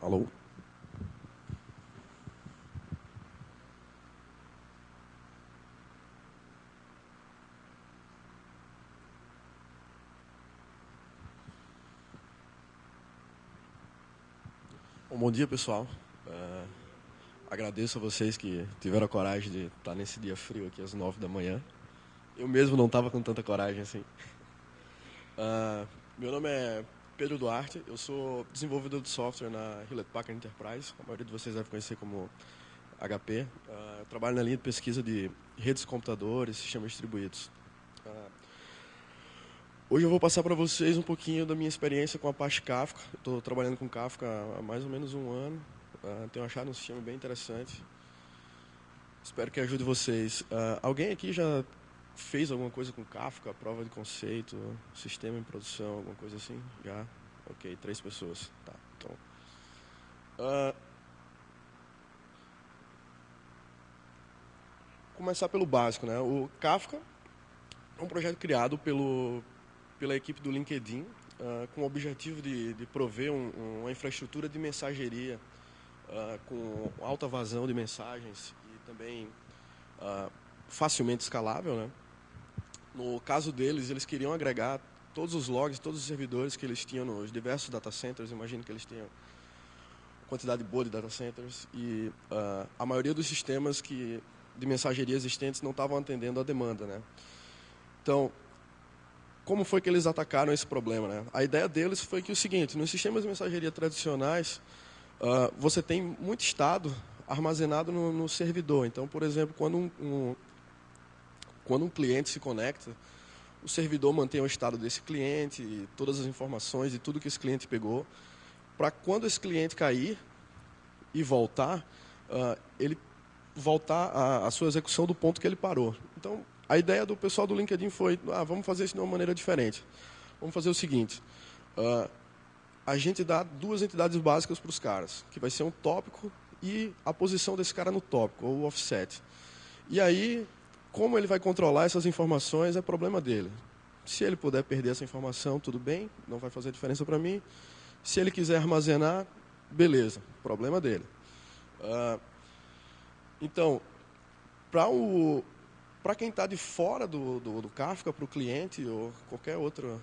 Alô? Bom dia, pessoal. Agradeço a vocês que tiveram a coragem de estar nesse dia frio aqui às 9 da manhã. Eu mesmo não estava com tanta coragem assim. Meu nome é Pedro Duarte, eu sou desenvolvedor de software na Hewlett Packard Enterprise. A maioria de vocês deve conhecer como HP. Eu trabalho na linha de pesquisa de redes de computadores e sistemas distribuídos. Hoje eu vou passar para vocês um pouquinho da minha experiência com Apache Kafka. Estou trabalhando com Kafka há mais ou menos um ano. Tenho achado um sistema bem interessante. Espero que ajude vocês. Alguém aqui já fez alguma coisa com Kafka? Prova de conceito, sistema em produção, alguma coisa assim? Já? Ok, 3 pessoas. Tá, então. Começar pelo básico, né? O Kafka é um projeto criado pela equipe do LinkedIn, com o objetivo de prover uma infraestrutura de mensageria com alta vazão de mensagens e também facilmente escalável, né? No caso deles, eles queriam agregar todos os logs, todos os servidores que eles tinham nos diversos data centers. Imagino que eles tenham quantidade boa de data centers e a maioria dos sistemas de mensageria existentes não estavam atendendo a demanda, né? Então, como foi que eles atacaram esse problema, né? A ideia deles foi que o seguinte: nos sistemas de mensageria tradicionais, você tem muito estado armazenado no servidor. Então, por exemplo, quando um cliente se conecta, o servidor mantém o estado desse cliente, e todas as informações e tudo que esse cliente pegou, para quando esse cliente cair e voltar, ele voltar à sua execução do ponto que ele parou. Então, a ideia do pessoal do LinkedIn foi: vamos fazer isso de uma maneira diferente. Vamos fazer o seguinte: a gente dá 2 entidades básicas para os caras, que vai ser um tópico e a posição desse cara no tópico, ou o offset. E aí, como ele vai controlar essas informações, é problema dele. Se ele puder perder essa informação, tudo bem, não vai fazer diferença para mim. Se ele quiser armazenar, beleza, problema dele. Então, para quem está de fora do Kafka, para o cliente ou qualquer outra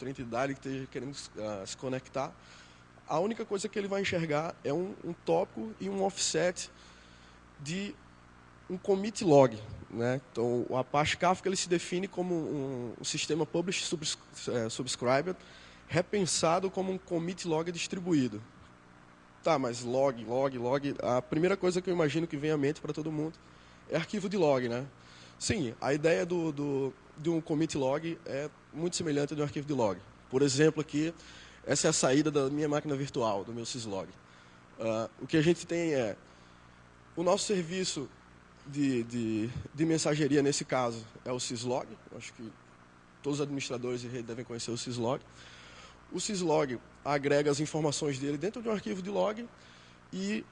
entidade que esteja querendo se conectar, a única coisa que ele vai enxergar é um tópico e um offset de um commit log, né? Então, o Apache Kafka ele se define como um sistema publish subscribed, repensado como um commit log distribuído. Tá, mas log. A primeira coisa que eu imagino que vem à mente para todo mundo é arquivo de log, né? Sim, a ideia de um commit log é muito semelhante a de um arquivo de log. Por exemplo, aqui, essa é a saída da minha máquina virtual, do meu syslog. O que a gente tem é o nosso serviço de mensageria, nesse caso, é o syslog. Acho que todos os administradores de rede devem conhecer o syslog. O syslog agrega as informações dele dentro de um arquivo de log e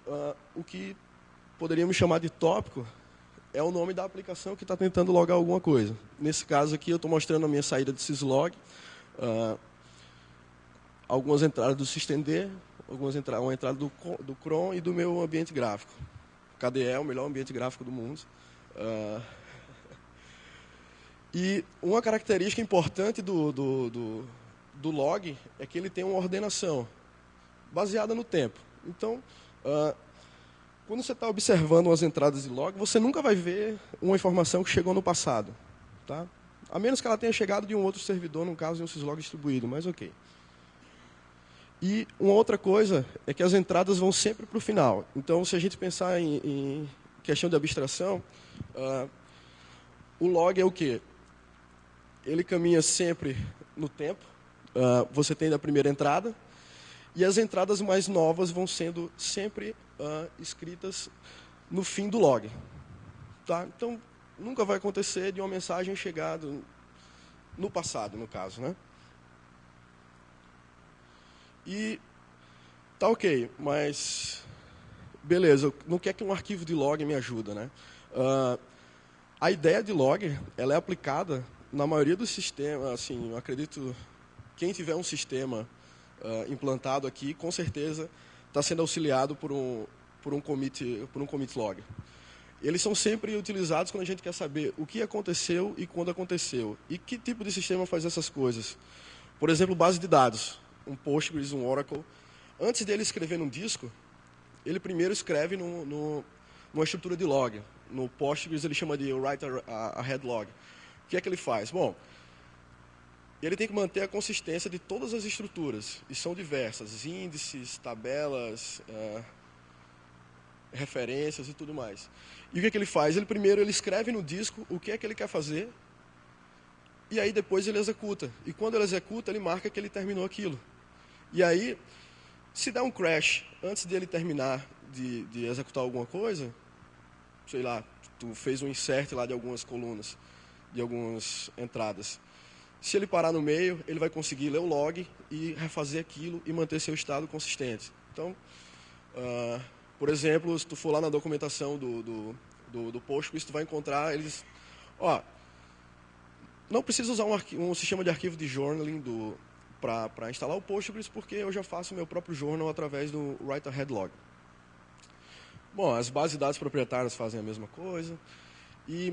o que poderíamos chamar de tópico é o nome da aplicação que está tentando logar alguma coisa. Nesse caso aqui, eu estou mostrando a minha saída de syslog, algumas entradas do systemd, uma entrada do cron e do meu ambiente gráfico. KDE é o melhor ambiente gráfico do mundo. E uma característica importante do log é que ele tem uma ordenação baseada no tempo. Então, quando você está observando as entradas de log, você nunca vai ver uma informação que chegou no passado. Tá? A menos que ela tenha chegado de um outro servidor, no caso de um syslog distribuído, mas ok. E uma outra coisa é que as entradas vão sempre para o final. Então, se a gente pensar em questão de abstração, o log é o quê? Ele caminha sempre no tempo. Você tem a primeira entrada, e as entradas mais novas vão sendo sempre escritas no fim do log. Tá? Então, nunca vai acontecer de uma mensagem chegar no passado, no caso, né? E tá ok, mas beleza, no que é que um arquivo de log me ajuda, né? A ideia de log, ela é aplicada na maioria dos sistemas. Assim, eu acredito, quem tiver um sistema implantado aqui, com certeza está sendo auxiliado por um commit log. Eles são sempre utilizados quando a gente quer saber o que aconteceu e quando aconteceu. E que tipo de sistema faz essas coisas. Por exemplo, base de dados, um Postgres, um Oracle. Antes dele escrever num disco, ele primeiro escreve numa estrutura de log. No Postgres ele chama de write ahead log. O que é que ele faz? Bom, ele tem que manter a consistência de todas as estruturas, e são diversas, índices, tabelas, referências e tudo mais. E o que é que ele faz? Ele escreve no disco o que é que ele quer fazer, e aí depois ele executa. E quando ele executa, ele marca que ele terminou aquilo. E aí, se der um crash antes de ele terminar de executar alguma coisa, sei lá, tu fez um insert lá de algumas colunas, de algumas entradas. Se ele parar no meio, ele vai conseguir ler o log e refazer aquilo e manter seu estado consistente. Então, por exemplo, se tu for lá na documentação do Postgres, tu vai encontrar eles... não precisa usar um sistema de arquivo de journaling para instalar o Postgres, porque eu já faço meu próprio journal através do write ahead log. Bom, as bases de dados proprietárias fazem a mesma coisa,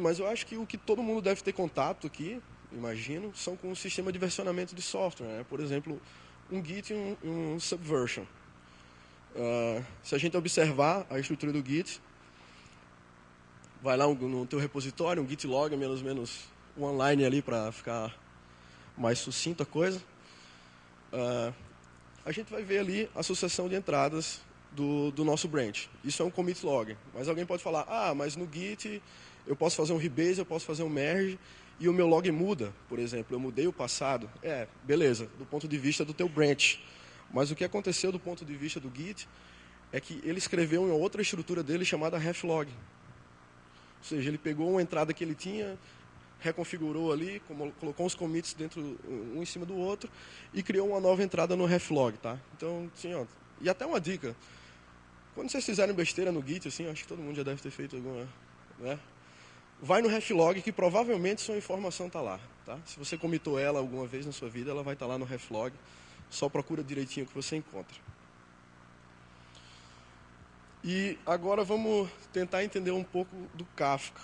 mas eu acho que o que todo mundo deve ter contato aqui, imagino, são com o sistema de versionamento de software, né? Por exemplo, um Git e um Subversion. Se a gente observar a estrutura do Git, vai lá no teu repositório, um Git log, menos one line ali para ficar mais sucinta a coisa. A gente vai ver ali a sucessão de entradas do nosso branch. Isso é um commit log. Mas alguém pode falar, mas no Git eu posso fazer um rebase, eu posso fazer um merge, e o meu log muda, por exemplo, eu mudei o passado. Beleza, do ponto de vista do teu branch. Mas o que aconteceu do ponto de vista do Git é que ele escreveu em outra estrutura dele chamada reflog. Ou seja, ele pegou uma entrada que ele tinha, reconfigurou ali, colocou uns commits dentro, um em cima do outro, e criou uma nova entrada no reflog, tá? Então, assim, e até uma dica. Quando vocês fizerem besteira no Git, assim, acho que todo mundo já deve ter feito alguma, né? Vai no reflog, que provavelmente sua informação está lá, tá? Se você commitou ela alguma vez na sua vida, ela vai estar lá no reflog. Só procura direitinho o que você encontra. E agora vamos tentar entender um pouco do Kafka.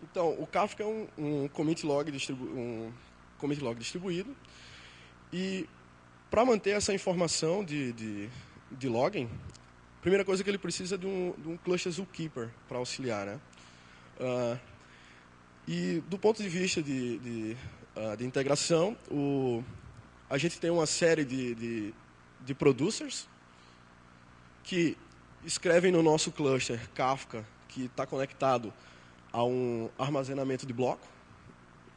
Então, o Kafka é um commit log distribuído. E para manter essa informação de login, a primeira coisa que ele precisa é de um cluster zookeeper para auxiliar, né? E do ponto de vista de integração, a gente tem uma série de producers que escrevem no nosso cluster Kafka, que está conectado a um armazenamento de bloco.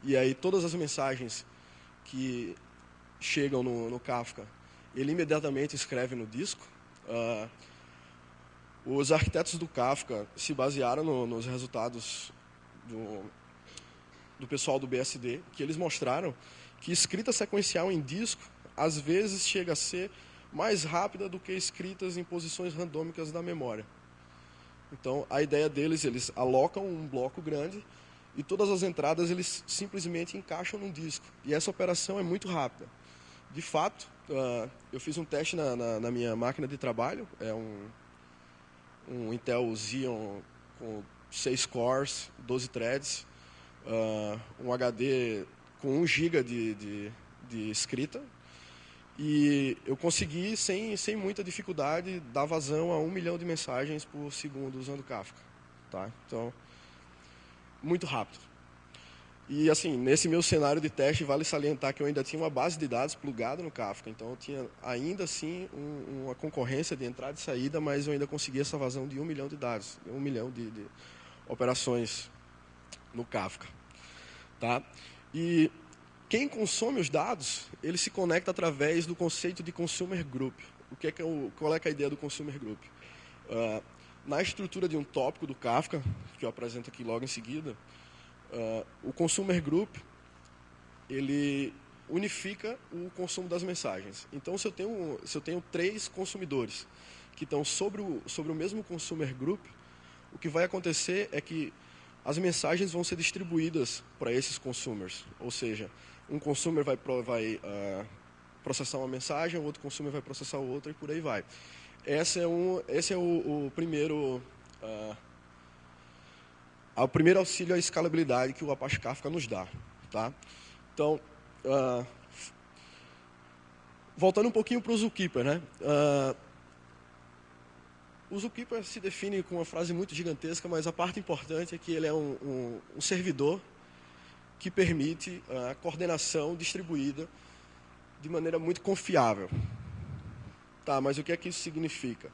E aí todas as mensagens que chegam no Kafka, ele imediatamente escreve no disco. Os arquitetos do Kafka se basearam nos resultados do pessoal do BSD, que eles mostraram que escrita sequencial em disco, às vezes, chega a ser mais rápida do que escritas em posições randômicas da memória. Então, a ideia deles, eles alocam um bloco grande e todas as entradas eles simplesmente encaixam num disco. E essa operação é muito rápida. De fato, eu fiz um teste na minha máquina de trabalho, é um Intel Xeon com 6 cores, 12 threads, um HD com 1 GB de escrita, e eu consegui, sem muita dificuldade, dar vazão a 1 milhão de mensagens por segundo usando Kafka. Tá? Então, muito rápido. E, assim, nesse meu cenário de teste, vale salientar que eu ainda tinha uma base de dados plugada no Kafka. Então, eu tinha, ainda assim, uma concorrência de entrada e saída, mas eu ainda consegui essa vazão de 1 milhão de dados, 1 milhão de operações no Kafka. Tá? E quem consome os dados, ele se conecta através do conceito de Consumer Group. Qual é a ideia do Consumer Group? Na estrutura de um tópico do Kafka, que eu apresento aqui logo em seguida, o Consumer Group, ele unifica o consumo das mensagens. Então, se eu tenho 3 consumidores que estão sobre o mesmo Consumer Group, o que vai acontecer é que as mensagens vão ser distribuídas para esses consumers. Ou seja, um consumer vai processar uma mensagem, o outro consumer vai processar o outro e por aí vai. Esse é o primeiro auxílio à escalabilidade que o Apache Kafka nos dá. Tá? Então, voltando um pouquinho para o Zookeeper, né? O Zookeeper se define com uma frase muito gigantesca, mas a parte importante é que ele é um servidor que permite a coordenação distribuída de maneira muito confiável. Tá, mas o que é que isso significa?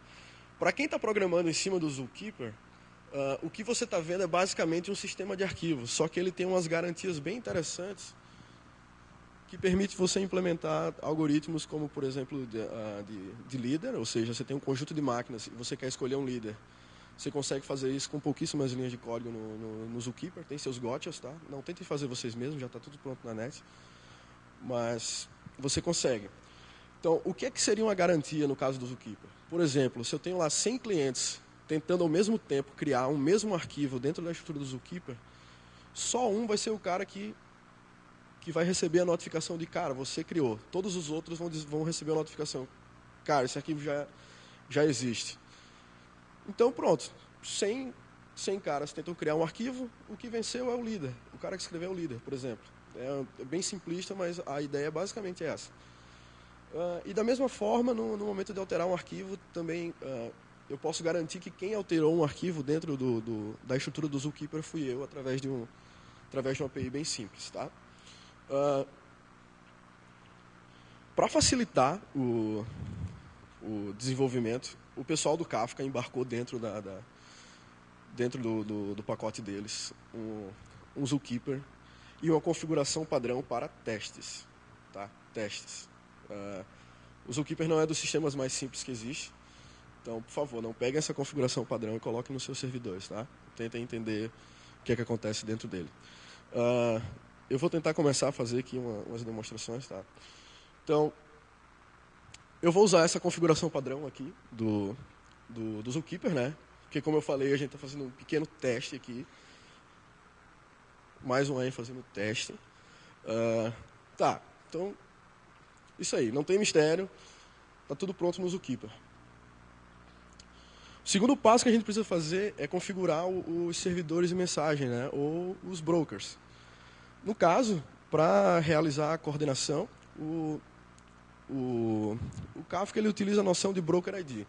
Para quem está programando em cima do Zookeeper, o que você está vendo é basicamente um sistema de arquivos, só que ele tem umas garantias bem interessantes que permite você implementar algoritmos como, por exemplo, de líder, ou seja, você tem um conjunto de máquinas e você quer escolher um líder. Você consegue fazer isso com pouquíssimas linhas de código no Zookeeper, tem seus gotchas, tá? Não tentem fazer vocês mesmos, já está tudo pronto na net, mas você consegue. Então, o que é que seria uma garantia no caso do Zookeeper? Por exemplo, se eu tenho lá 100 clientes tentando ao mesmo tempo criar um mesmo arquivo dentro da estrutura do Zookeeper, só um vai ser o cara que vai receber a notificação de, cara, você criou. Todos os outros vão receber a notificação. Cara, esse arquivo já existe. Então, pronto. 100 caras tentam criar um arquivo, o que venceu é o líder. O cara que escreveu é o líder, por exemplo. É bem simplista, mas a ideia é basicamente essa. E da mesma forma, no momento de alterar um arquivo, também eu posso garantir que quem alterou um arquivo dentro da estrutura do Zookeeper fui eu, através de uma API bem simples. Tá? Para facilitar o desenvolvimento, o pessoal do Kafka embarcou dentro do pacote deles um Zookeeper e uma configuração padrão para testes. Tá? Testes. O Zookeeper não é dos sistemas mais simples que existe, então, por favor, não peguem essa configuração padrão e coloquem nos seus servidores. Tá? Tentem entender o que é que acontece dentro dele. Eu vou tentar começar a fazer aqui umas demonstrações. Tá? Então, eu vou usar essa configuração padrão aqui do Zookeeper, né? Porque, como eu falei, a gente está fazendo um pequeno teste aqui. Mais uma ênfase no teste. Tá, então, isso aí, não tem mistério. Está tudo pronto no Zookeeper. O segundo passo que a gente precisa fazer é configurar os servidores de mensagem, né? Ou os brokers. No caso, para realizar a coordenação, o Kafka ele utiliza a noção de broker ID.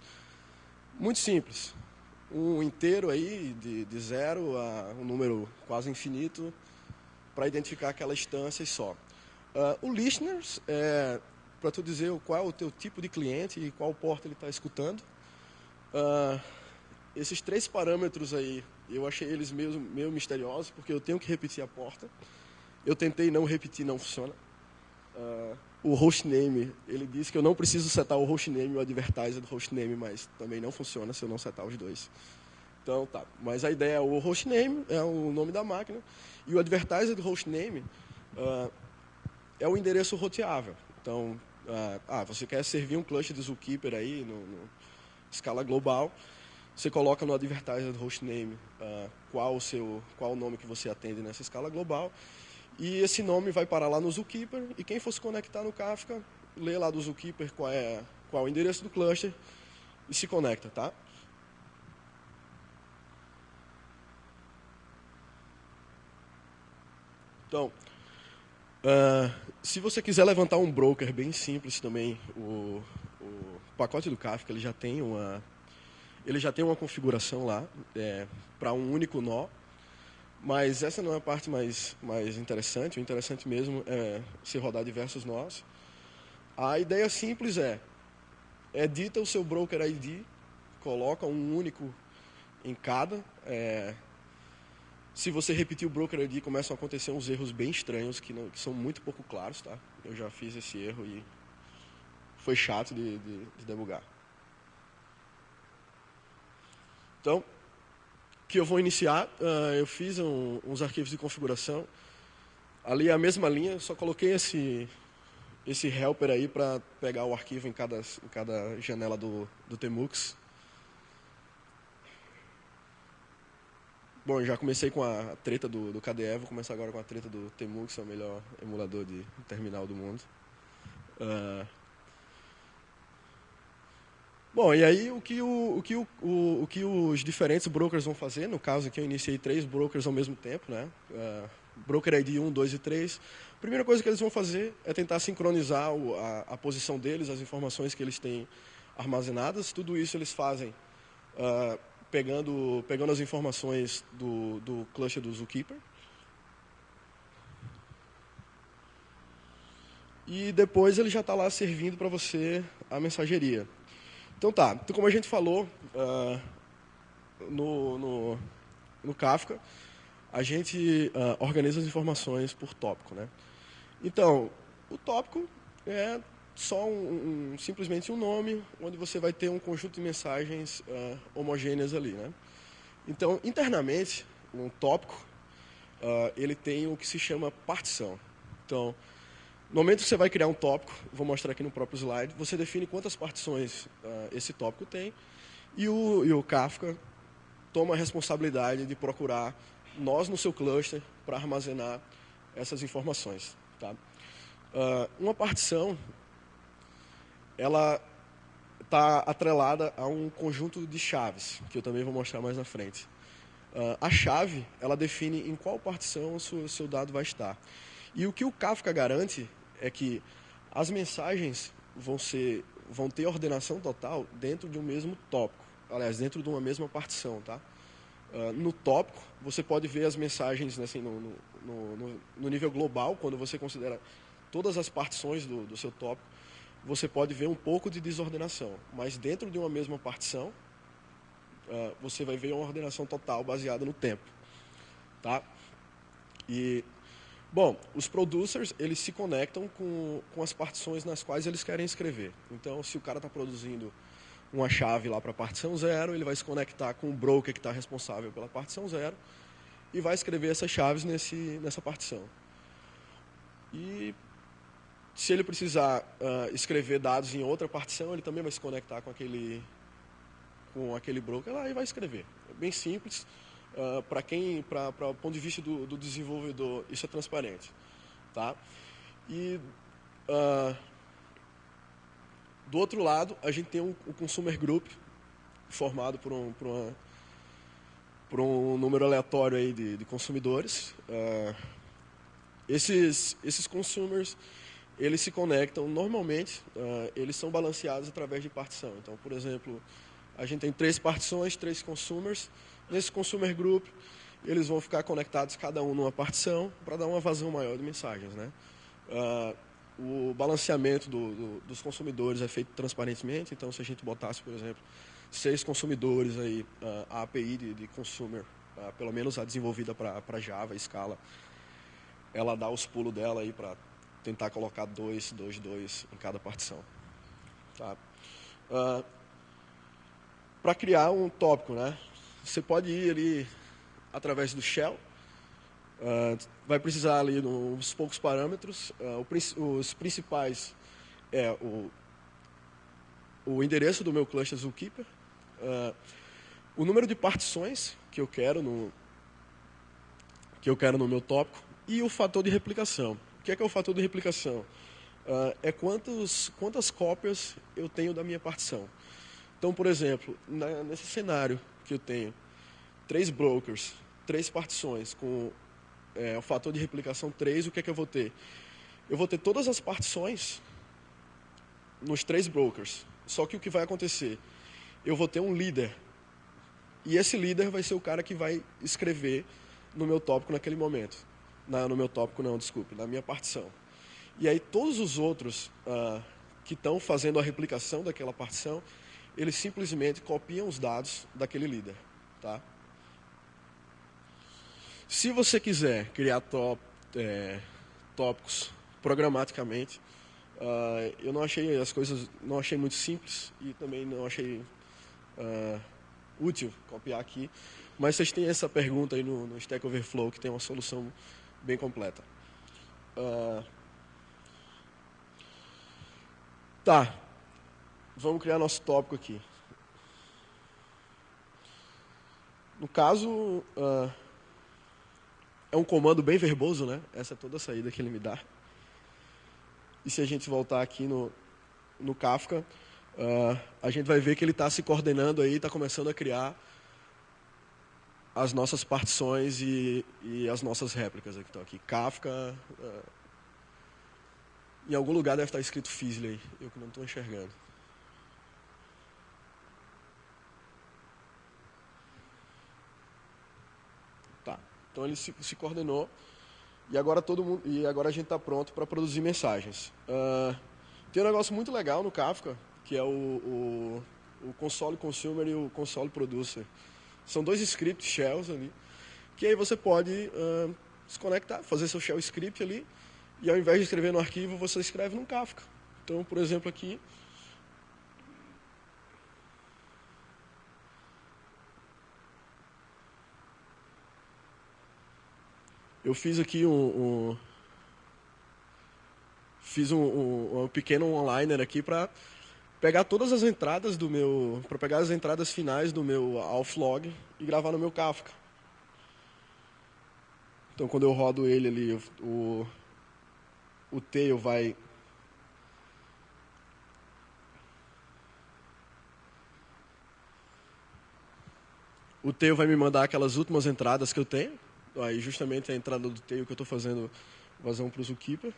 Muito simples. Um inteiro aí de 0 a um número quase infinito para identificar aquela instância e só. O listeners é para tu dizer qual é o teu tipo de cliente e qual porta ele está escutando. Esses 3 parâmetros aí, eu achei eles meio misteriosos, porque eu tenho que repetir a porta. Eu tentei não repetir, não funciona. O hostname, ele disse que eu não preciso setar o hostname e o advertiser do hostname, mas também não funciona se eu não setar os dois. Então, tá. Mas a ideia é o hostname, é o nome da máquina, e o advertiser do hostname é o endereço roteável. Então, você quer servir um cluster de Zookeeper aí, no escala global, você coloca no advertiser do hostname qual o nome que você atende nessa escala global, e esse nome vai parar lá no Zookeeper, e quem for se conectar no Kafka, lê lá do Zookeeper qual é o endereço do cluster e se conecta, tá? Então, se você quiser levantar um broker bem simples também, o pacote do Kafka ele já tem uma configuração lá para um único nó. Mas essa não é a parte mais interessante. O interessante mesmo é se rodar diversos nós. A ideia simples edita o seu broker ID, coloca um único em cada. Se você repetir o broker ID, começam a acontecer uns erros bem estranhos que são muito pouco claros. Tá? Eu já fiz esse erro e foi chato de debugar. Então, que eu vou iniciar, eu fiz uns arquivos de configuração. Ali é a mesma linha, só coloquei esse helper aí para pegar o arquivo em cada janela do Tmux. Bom, já comecei com a treta do KDE, vou começar agora com a treta do Tmux, é o melhor emulador de terminal do mundo. Uh, Bom, e aí o que os diferentes brokers vão fazer, no caso aqui eu iniciei 3 brokers ao mesmo tempo, né? Broker ID 1, 2 e 3. A primeira coisa que eles vão fazer é tentar sincronizar a posição deles, as informações que eles têm armazenadas. Tudo isso eles fazem pegando as informações do cluster do Zookeeper. E depois ele já está lá servindo para você a mensageria. Então tá, então, como a gente falou no Kafka, a gente organiza as informações por tópico, né? Então, o tópico é só simplesmente um nome, onde você vai ter um conjunto de mensagens homogêneas ali, né? Então, internamente, um tópico, ele tem o que se chama partição. Então, no momento que você vai criar um tópico, vou mostrar aqui no próprio slide, você define quantas partições esse tópico tem e o Kafka toma a responsabilidade de procurar nós no seu cluster para armazenar essas informações. Tá? Uma partição, ela está atrelada a um conjunto de chaves, que eu também vou mostrar mais na frente. A chave, ela define em qual partição o seu dado vai estar. E o que o Kafka garante é que as mensagens vão ter ordenação total dentro de um mesmo tópico. Aliás, dentro de uma mesma partição, tá? No tópico, você pode ver as mensagens assim, no nível global, quando você considera todas as partições do seu tópico, você pode ver um pouco de desordenação. Mas dentro de uma mesma partição, você vai ver uma ordenação total baseada no tempo. Tá? E, bom, os producers, eles se conectam com as partições nas quais eles querem escrever. Então, se o cara está produzindo uma chave lá para a partição 0, ele vai se conectar com o broker que está responsável pela partição 0 e vai escrever essas chaves nessa partição. E se ele precisar escrever dados em outra partição, ele também vai se conectar com aquele broker lá e vai escrever. É bem simples. Para o ponto de vista do desenvolvedor, isso é transparente. Tá? E do outro lado, a gente tem o Consumer Group, formado por um número aleatório aí de consumidores. Esses consumers, eles se conectam normalmente, eles são balanceados através de partição. Então, por exemplo, a gente tem 3 partições, 3 consumers. Nesse consumer group, eles vão ficar conectados cada um numa partição para dar uma vazão maior de mensagens, né? O balanceamento dos consumidores é feito transparentemente. Então, se a gente botasse, por exemplo, 6 consumidores aí, a API de consumer, pelo menos a desenvolvida para Java, Scala, ela dá os pulos dela aí para tentar colocar 2 em cada partição. Tá? Para criar um tópico, né? Você pode ir ali através do shell, vai precisar ali uns poucos parâmetros. Os principais é o endereço do meu cluster Zookeeper, o número de partições que eu quero no meu tópico e o fator de replicação. O que é o fator de replicação? É quantas cópias eu tenho da minha partição. Então, por exemplo, nesse cenário que eu tenho 3 brokers, 3 partições com o fator de replicação 3, o que é que eu vou ter? Eu vou ter todas as partições nos 3 brokers. Só que o que vai acontecer? Eu vou ter um líder. E esse líder vai ser o cara que vai escrever no meu tópico naquele momento. No meu tópico não, desculpe, na minha partição. E aí todos os outros que estão fazendo a replicação daquela partição, eles simplesmente copiam os dados daquele líder. Tá? Se você quiser criar tópicos programaticamente, eu não achei muito simples e também não achei útil copiar aqui, mas vocês têm essa pergunta aí no Stack Overflow, que tem uma solução bem completa. Tá, vamos criar nosso tópico aqui. No caso, é um comando bem verboso, né? Essa é toda a saída que ele me dá. E se a gente voltar aqui no Kafka, a gente vai ver que ele está se coordenando aí, está começando a criar as nossas partições e as nossas réplicas. Então, aqui, Kafka, em algum lugar deve estar escrito Fizzle aí, eu que não estou enxergando. Tá, então ele se coordenou e agora agora a gente está pronto para produzir mensagens. Tem um negócio muito legal no Kafka, que é o console consumer e o console producer. São dois script shells ali, que aí você pode se conectar, fazer seu shell script ali, e ao invés de escrever no arquivo, você escreve no Kafka. Então, por exemplo, aqui, eu fiz aqui um pequeno onliner aqui para pegar todas as entradas para pegar as entradas finais do meu auth-log e gravar no meu Kafka. Então, quando eu rodo ele ali, o tail vai me mandar aquelas últimas entradas que eu tenho. Aí, justamente a entrada do tail que eu estou fazendo vazão para o Zookeeper.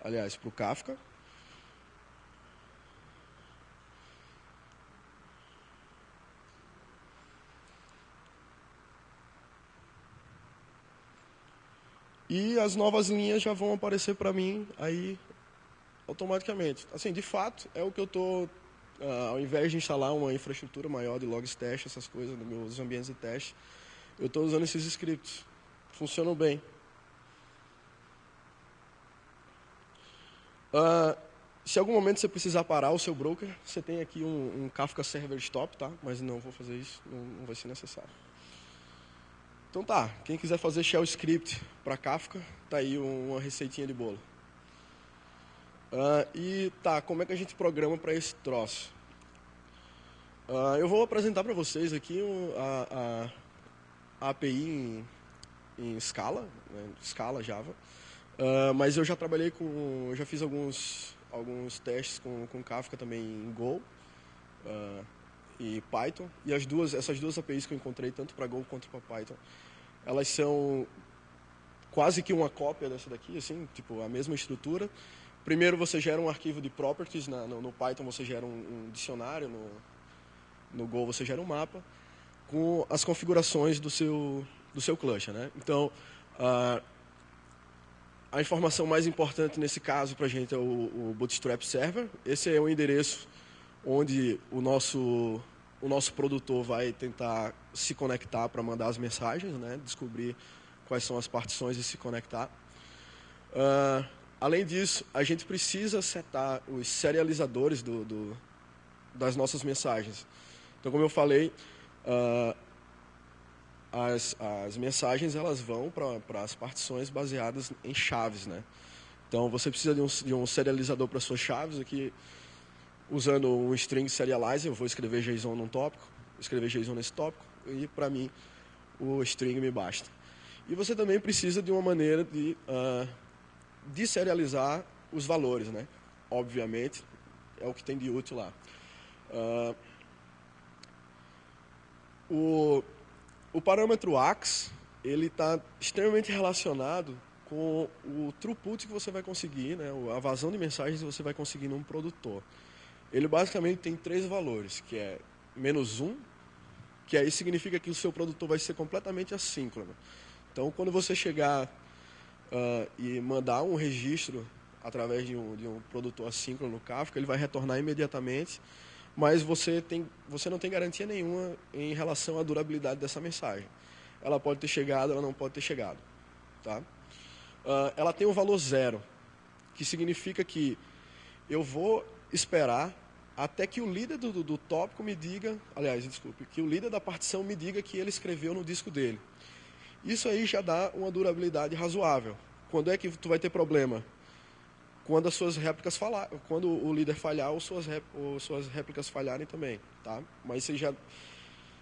Aliás, para o Kafka. E as novas linhas já vão aparecer para mim aí automaticamente. Assim, de fato, é o que eu estou, ao invés de instalar uma infraestrutura maior de logs teste, essas coisas, nos meus ambientes de teste, eu estou usando esses scripts. Funcionam bem. Se em algum momento você precisar parar o seu broker, você tem aqui um Kafka Server Stop, tá? Mas não vou fazer isso, não vai ser necessário. Então tá, quem quiser fazer shell script para Kafka, tá aí uma receitinha de bolo. E tá, como é que a gente programa para esse troço? Eu vou apresentar para vocês aqui a API em Scala, né, Scala Java. Mas eu já trabalhei eu já fiz alguns testes com Kafka também em Go e Python. E essas duas APIs que eu encontrei, tanto para Go quanto para Python, elas são quase que uma cópia dessa daqui, assim, tipo, a mesma estrutura. Primeiro você gera um arquivo de properties, no Python você gera um dicionário, no Go você gera um mapa, com as configurações do seu cluster, né? Então, a informação mais importante nesse caso para a gente é o Bootstrap Server. Esse é o endereço onde o nosso produtor vai tentar se conectar para mandar as mensagens, né? Descobrir quais são as partições e se conectar. Além disso, a gente precisa setar os serializadores das nossas mensagens. Então, como eu falei, as mensagens elas vão para as partições baseadas em chaves, né? Então, você precisa de um serializador para suas chaves aqui. Usando um string serializer, eu vou escrever JSON num tópico, escrever JSON nesse tópico, e para mim o string me basta. E você também precisa de uma maneira de serializar os valores, né? Obviamente, é o que tem de útil lá. O parâmetro AX, ele está extremamente relacionado com o throughput que você vai conseguir, né? A vazão de mensagens que você vai conseguir num produtor. Ele basicamente tem 3 valores, que é -1, que aí significa que o seu produtor vai ser completamente assíncrono. Então, quando você chegar e mandar um registro através de um produtor assíncrono no Kafka, ele vai retornar imediatamente, mas você não tem garantia nenhuma em relação à durabilidade dessa mensagem. Ela pode ter chegado, ela não pode ter chegado. Tá? Ela tem um valor 0, que significa que eu vou esperar até que o líder do tópico me diga, que o líder da partição me diga que ele escreveu no disco dele. Isso aí já dá uma durabilidade razoável. Quando é que tu vai ter problema? Quando as suas réplicas quando o líder falhar ou suas réplicas falharem também, tá? Mas você já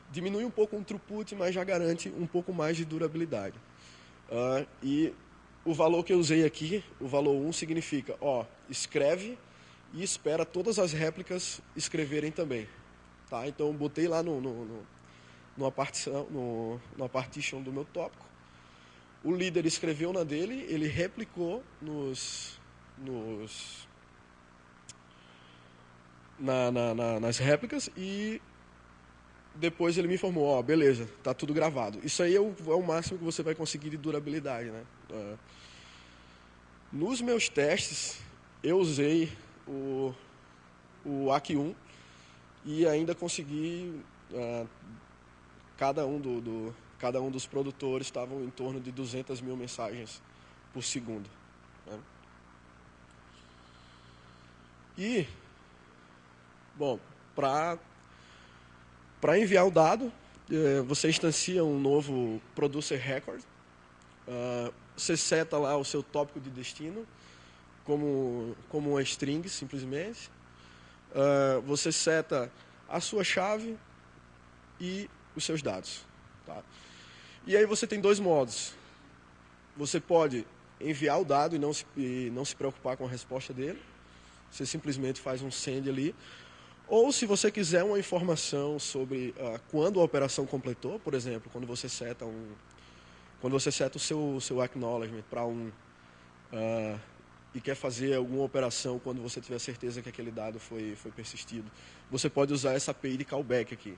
diminui um pouco o throughput, mas já garante um pouco mais de durabilidade. E o valor que eu usei aqui, o valor 1, significa, escreve e espera todas as réplicas escreverem também. Tá? Então, eu botei lá numa partition do meu tópico. O líder escreveu na dele, ele replicou nas réplicas e depois ele me informou, beleza, tá tudo gravado. Isso aí é o máximo que você vai conseguir de durabilidade, né? Nos meus testes, eu usei o AQ1 e ainda consegui, cada um dos produtores estavam em torno de 200 mil mensagens por segundo. Né? E, bom, para enviar o dado, você instancia um novo producer record. Você seta lá o seu tópico de destino como uma string, simplesmente. Você seta a sua chave e os seus dados. Tá? E aí você tem dois modos. Você pode enviar o dado e não se preocupar com a resposta dele. Você simplesmente faz um send ali. Ou se você quiser uma informação sobre quando a operação completou, por exemplo, quando você seta o seu acknowledgement para e quer fazer alguma operação quando você tiver certeza que aquele dado foi persistido, você pode usar essa API de callback aqui.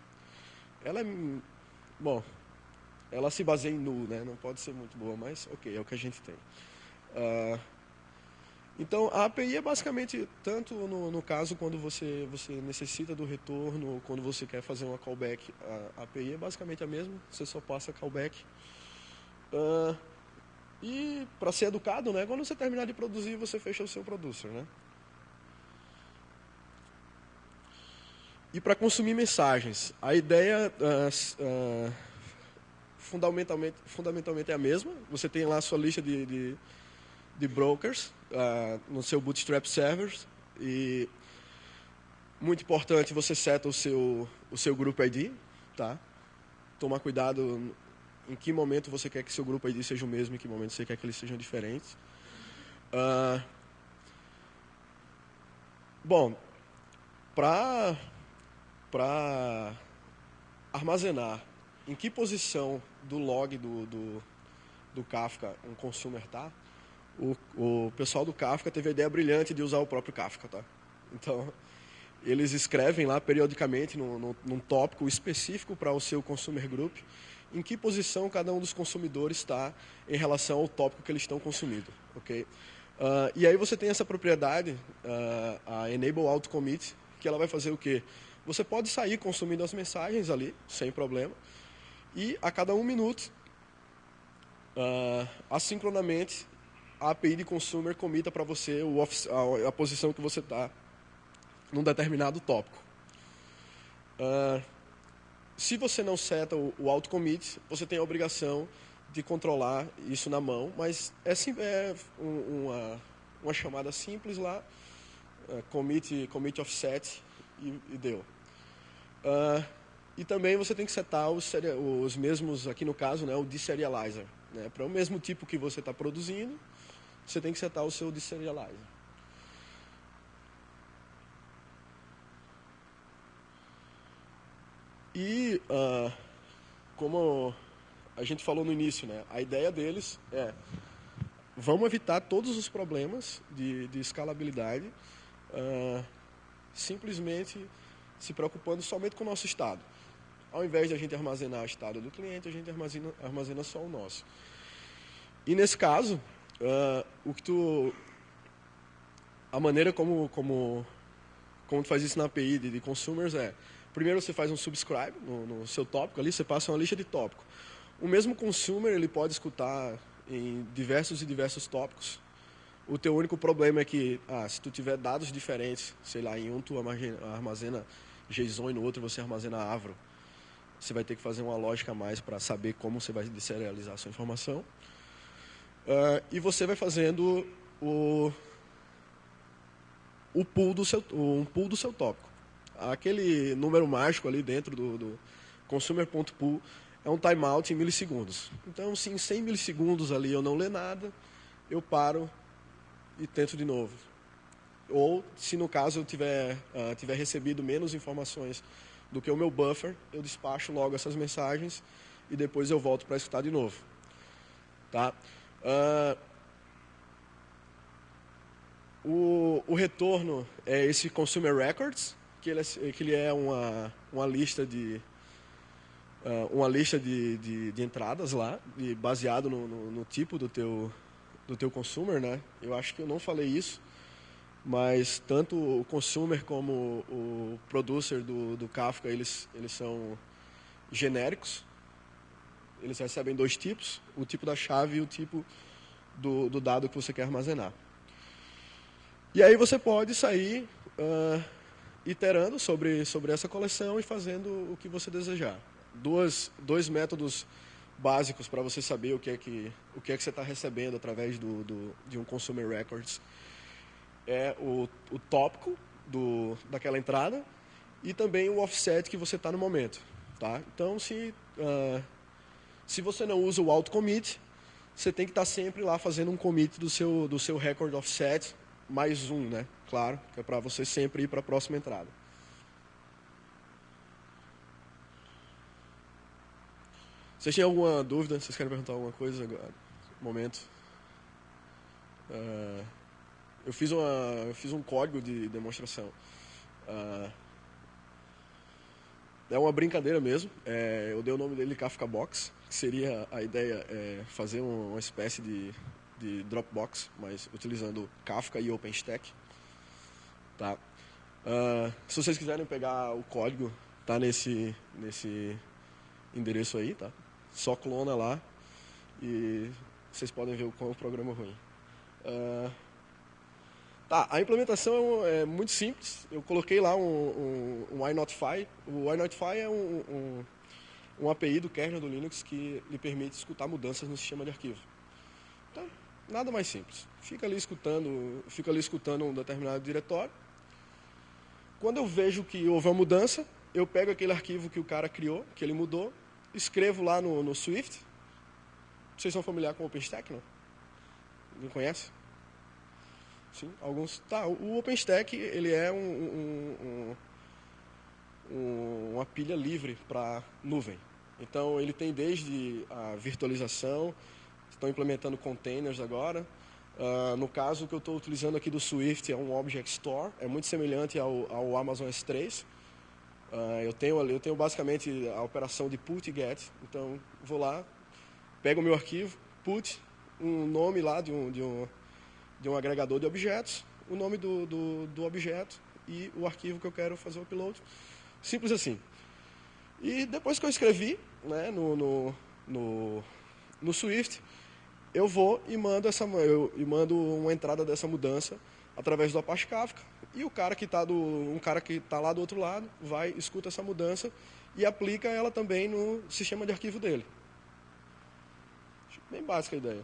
Ela se baseia em null, né? Não pode ser muito boa, mas ok, é o que a gente tem. Então, a API é basicamente, tanto no caso quando você necessita do retorno, quando você quer fazer uma callback, a API é basicamente a mesma, você só passa callback. E, para ser educado, né, quando você terminar de produzir, você fecha o seu producer. Né? E para consumir mensagens, a ideia fundamentalmente é a mesma. Você tem lá a sua lista de brokers no seu Bootstrap Servers e, muito importante, você seta o seu Group ID. Tá? Tomar cuidado em que momento você quer que seu Group ID seja o mesmo, em que momento você quer que eles sejam diferentes. Bom, para armazenar em que posição do log do Kafka um consumer está, o pessoal do Kafka teve a ideia brilhante de usar o próprio Kafka. Tá? Então, eles escrevem lá periodicamente num tópico específico para o seu consumer group em que posição cada um dos consumidores está em relação ao tópico que eles estão consumindo. Okay? E aí você tem essa propriedade, a Enable Auto Commit, que ela vai fazer o quê? Você pode sair consumindo as mensagens ali, sem problema, e a cada 1 minuto, assincronamente, a API de consumer comita para você a posição que você está num determinado tópico. Se você não seta o auto-commit, você tem a obrigação de controlar isso na mão, mas é uma chamada simples lá, commit offset e deu. E também você tem que setar os mesmos, aqui no caso, né, o deserializer. Né, para o mesmo tipo que você está produzindo, você tem que setar o seu deserializer. E, como a gente falou no início, né, a ideia deles vamos evitar todos os problemas de escalabilidade, simplesmente se preocupando somente com o nosso estado. Ao invés de a gente armazenar o estado do cliente, a gente armazena só o nosso. E nesse caso, a maneira como tu faz isso na API de consumers primeiro você faz um subscribe no seu tópico ali, você passa uma lista de tópico. O mesmo consumer ele pode escutar em diversos tópicos. O teu único problema é que se tu tiver dados diferentes, sei lá, em um tu armazena JSON e no outro você armazena Avro, você vai ter que fazer uma lógica a mais para saber como você vai deserializar a sua informação. E você vai fazendo um pool do seu tópico. Aquele número mágico ali dentro do consumer.pool é um timeout em milissegundos. Então, se em 100 milissegundos ali eu não ler nada, eu paro e tento de novo. Ou, se no caso eu tiver recebido menos informações do que o meu buffer, eu despacho logo essas mensagens e depois eu volto para escutar de novo. Tá? O retorno é esse Consumer Records, que ele é uma lista de entradas lá, baseado no tipo do teu consumer, né? Eu acho que eu não falei isso, mas tanto o consumer como o producer do Kafka, eles são genéricos. Eles recebem dois tipos, o tipo da chave e o tipo do dado que você quer armazenar. E aí você pode sair iterando sobre essa coleção e fazendo o que você desejar. Dois métodos básicos para você saber o que é que você está recebendo através de um Consumer Records é o tópico daquela entrada e também o offset que você está no momento. Tá? Então, se você não usa o auto-commit, você tem que estar sempre lá fazendo um commit do seu record offset mais um, né? Claro, que é para você sempre ir para a próxima entrada. Vocês têm alguma dúvida? Vocês querem perguntar alguma coisa agora? Momento. Eu fiz um código de demonstração. É uma brincadeira mesmo. Eu dei o nome dele Kafka Box, que seria a ideia fazer uma espécie de Dropbox, mas utilizando Kafka e OpenStack. Tá? Se vocês quiserem pegar o código, tá nesse endereço aí, tá? Só clona lá e vocês podem ver o programa é ruim. Tá, a implementação é muito simples. Eu coloquei lá um iNotify. O iNotify é um API do kernel do Linux que lhe permite escutar mudanças no sistema de arquivo. Então, nada mais simples. Fica ali escutando um determinado diretório. Quando eu vejo que houve uma mudança, eu pego aquele arquivo que o cara criou, que ele mudou, escrevo lá no Swift. Vocês são familiares com o OpenStack, não? Não conhece? Sim, alguns. Tá, o OpenStack ele é uma pilha livre para nuvem. Então ele tem desde a virtualização, estão implementando containers agora. No caso que eu estou utilizando aqui do Swift é um Object Store, é muito semelhante ao Amazon S3. Eu tenho basicamente a operação de put e get. Então vou lá, pego o meu arquivo, put, um nome lá de um agregador de objetos, o nome do objeto e o arquivo que eu quero fazer o upload. Simples assim. E depois que eu escrevi, né, no Swift, eu vou e mando uma entrada dessa mudança através do Apache Kafka. E um cara que está lá do outro lado vai, escuta essa mudança e aplica ela também no sistema de arquivo dele. Bem básica a ideia.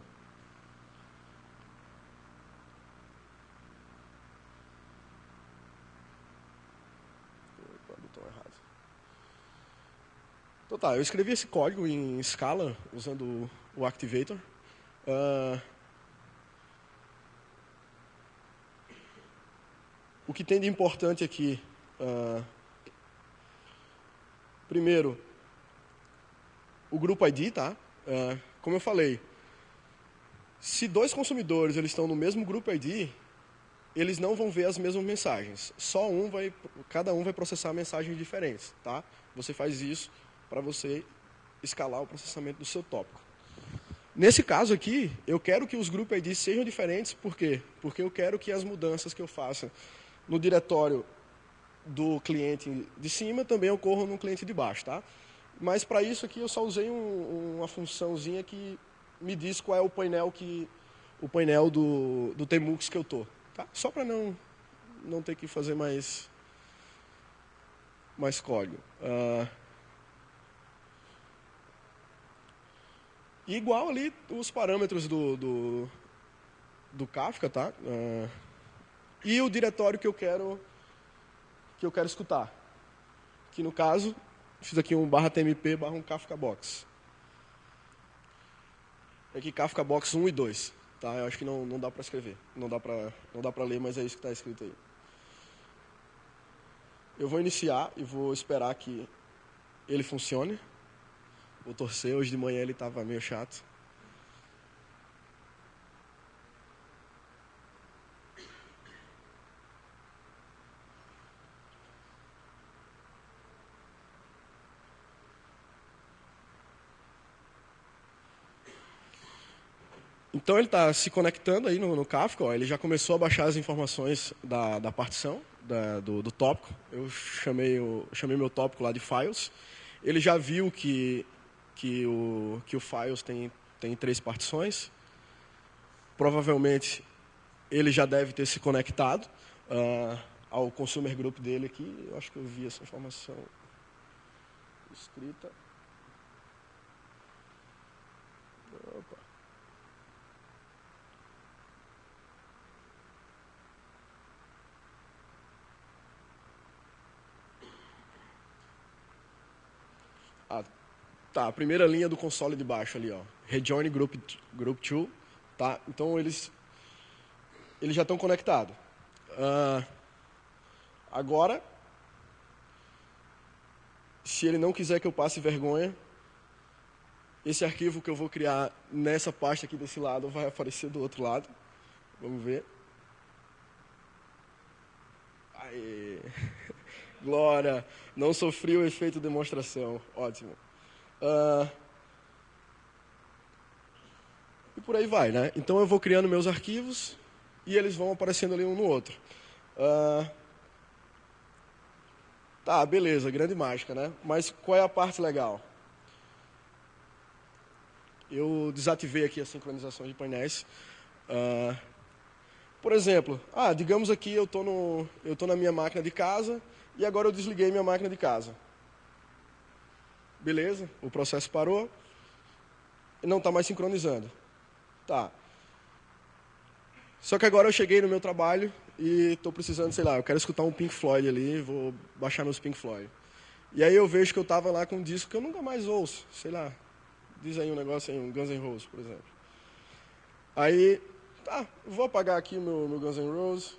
Então tá, eu escrevi esse código em Scala usando o Activator. O que tem de importante aqui, primeiro, o grupo ID, tá? Como eu falei, se dois consumidores eles estão no mesmo grupo ID, eles não vão ver as mesmas mensagens. Cada um vai processar mensagens diferentes, tá? Você faz isso para você escalar o processamento do seu tópico. Nesse caso aqui, eu quero que os group IDs sejam diferentes, por quê? Porque eu quero que as mudanças que eu faça no diretório do cliente de cima também ocorram no cliente de baixo, tá? Mas para isso aqui eu só usei uma funçãozinha que me diz qual é o painel do Tmux que eu tô, tá? Só para não ter que fazer mais código. E igual ali os parâmetros do Kafka, tá? E o diretório que eu quero escutar. Que no caso, fiz aqui um /tmp /um Kafka Box. Aqui Kafka Box 1 e 2. Tá? Eu acho que não dá para escrever, não dá para ler, mas é isso que está escrito aí. Eu vou iniciar e vou esperar que ele funcione. Vou torcer, hoje de manhã ele estava meio chato. Então ele está se conectando aí no Kafka, ó, ele já começou a baixar as informações da partição, do tópico. Eu chamei meu tópico lá de files. Ele já viu que o files tem 3 partições. Provavelmente ele já deve ter se conectado ao consumer group dele aqui. Eu acho que eu vi essa informação escrita. Opa. Tá, a primeira linha do console de baixo ali, ó. Rejoin Group 2, tá? Então eles já estão conectados. Agora, se ele não quiser que eu passe vergonha, esse arquivo que eu vou criar nessa pasta aqui desse lado vai aparecer do outro lado. Vamos ver. Aê. Glória, não sofri o efeito demonstração. Ótimo. E por aí vai, né? Então eu vou criando meus arquivos e eles vão aparecendo ali um no outro. Tá, beleza, grande mágica, né? Mas qual é a parte legal? Eu desativei aqui a sincronização de painéis. Por exemplo, digamos aqui eu tô na minha máquina de casa e agora eu desliguei minha máquina de casa. Beleza, o processo parou e não está mais sincronizando. Tá. Só que agora eu cheguei no meu trabalho e estou precisando, sei lá, eu quero escutar um Pink Floyd ali, vou baixar meus Pink Floyd. E aí eu vejo que eu estava lá com um disco que eu nunca mais ouço, sei lá, diz aí um negócio aí, um Guns N' Roses, por exemplo. Aí, vou apagar aqui o meu Guns N' Roses.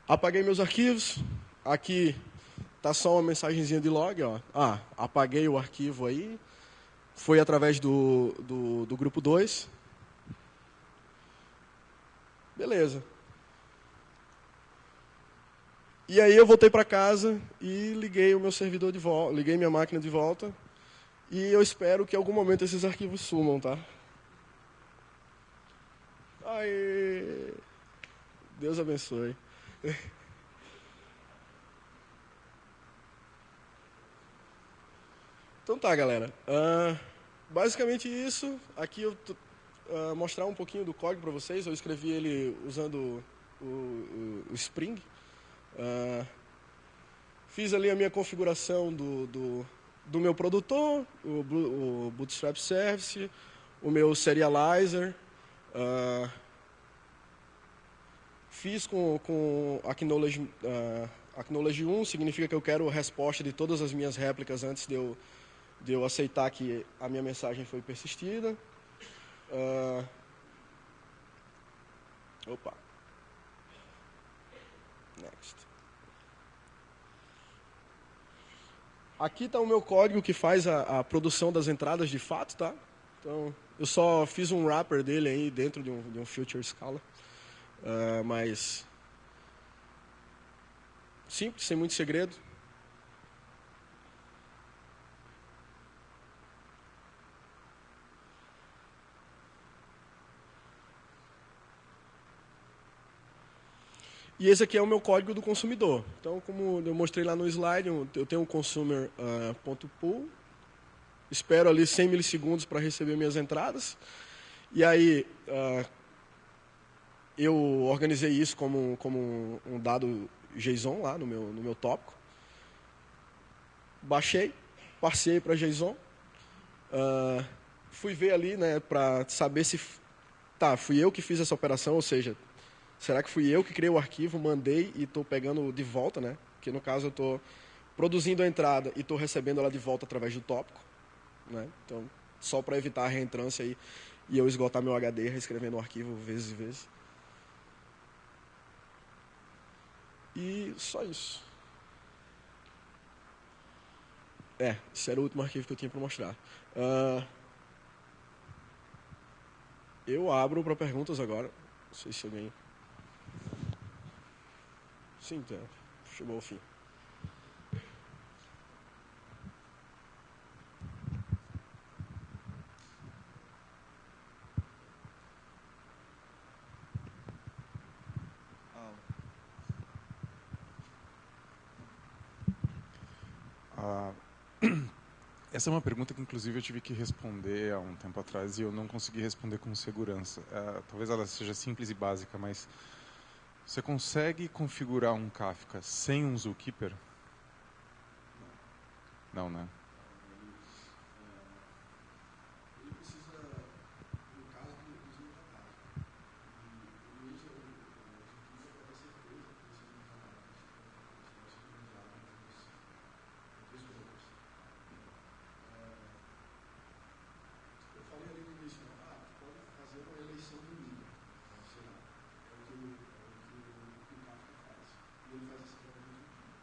Apaguei meus arquivos. Aqui tá só uma mensagenzinha de log, ó. Apaguei o arquivo aí. Foi através do grupo 2. Beleza. E aí eu voltei para casa e liguei o meu servidor de volta, liguei minha máquina de volta. E eu espero que em algum momento esses arquivos sumam, tá? Aê! Deus abençoe. Então tá, galera. Basicamente isso. Aqui eu mostrar um pouquinho do código para vocês. Eu escrevi ele usando o Spring. Fiz ali a minha configuração do meu produtor, o Bootstrap Service, o meu Serializer. Fiz com Acknowledge 1, significa que eu quero a resposta de todas as minhas réplicas antes de eu aceitar que a minha mensagem foi persistida. Opa. Next. Aqui está o meu código que faz a produção das entradas de fato, tá? Então, eu só fiz um wrapper dele aí dentro de um filter Scala. Mas simples, sem muito segredo. E esse aqui é o meu código do consumidor. Então, como eu mostrei lá no slide, eu tenho um consumer.pool. Espero ali 100 milissegundos para receber minhas entradas. E aí, eu organizei isso como um dado JSON lá no meu tópico. Baixei, passei para JSON. Fui ver ali, né, para saber se fui eu que fiz essa operação, ou seja, será que fui eu que criei o arquivo, mandei e estou pegando de volta, né? Porque no caso eu estou produzindo a entrada e estou recebendo ela de volta através do tópico, né? Então, só para evitar a reentrância aí e eu esgotar meu HD reescrevendo o arquivo vezes e vezes. E só isso. Esse era o último arquivo que eu tinha para mostrar. Eu abro para perguntas agora. Não sei se alguém... Sim, tá. Chegou ao fim. Essa é uma pergunta que, inclusive, eu tive que responder há um tempo atrás e eu não consegui responder com segurança. Talvez ela seja simples e básica, mas você consegue configurar um Kafka sem um Zookeeper? Não, né? Ele precisa, no caso do uso do catálogo, e ele usa o Zookeeper para ter certeza que precisa de catálogo. Eu falei ali no início, pode fazer uma eleição do nível, sei lá, é o que o Kafka faz. E ele faz isso através do Zookeeper.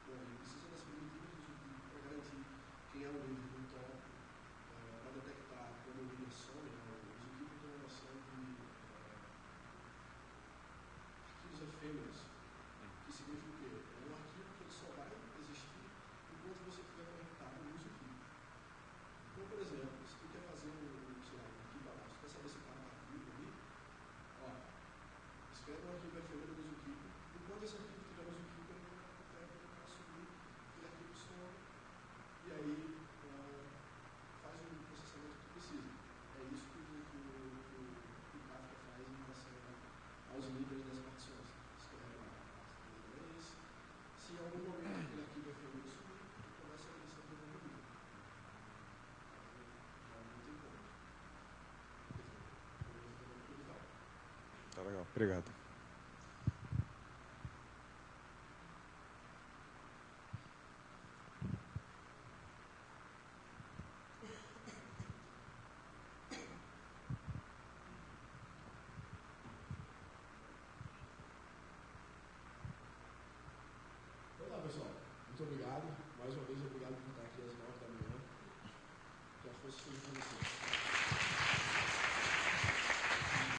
Bom, ele precisa das primitivas do Zookeeper para garantir quem é o líder do top, para detectar quando o líder some. O Zookeeper tem uma noção de arquivos efêmeros, que significa o quê? É um arquivo que ele só vai existir enquanto você estiver conectado no Zookeeper. Então, por exemplo, se tu quer fazer sei lá, um arquivo abaixo, quer saber se o cara está vivo ali, escreve um arquivo efêmero do Zookeeper. Enquanto esse arquivo estiver no Zookeeper, ele não vai para subir, aquele arquivo some, e aí faz o processamento que tu precisa. É isso que o Kafka faz em relação aos líderes das partições. Escreve lá a parte do líder. Se em algum momento aquele arquivo efêmero subir, tu começa a eleição do novo líder. Tá legal, obrigado. Então tá, pessoal. Muito obrigado. Mais uma vez, obrigado por estar aqui às 9 da manhã. Já fosse suficiente.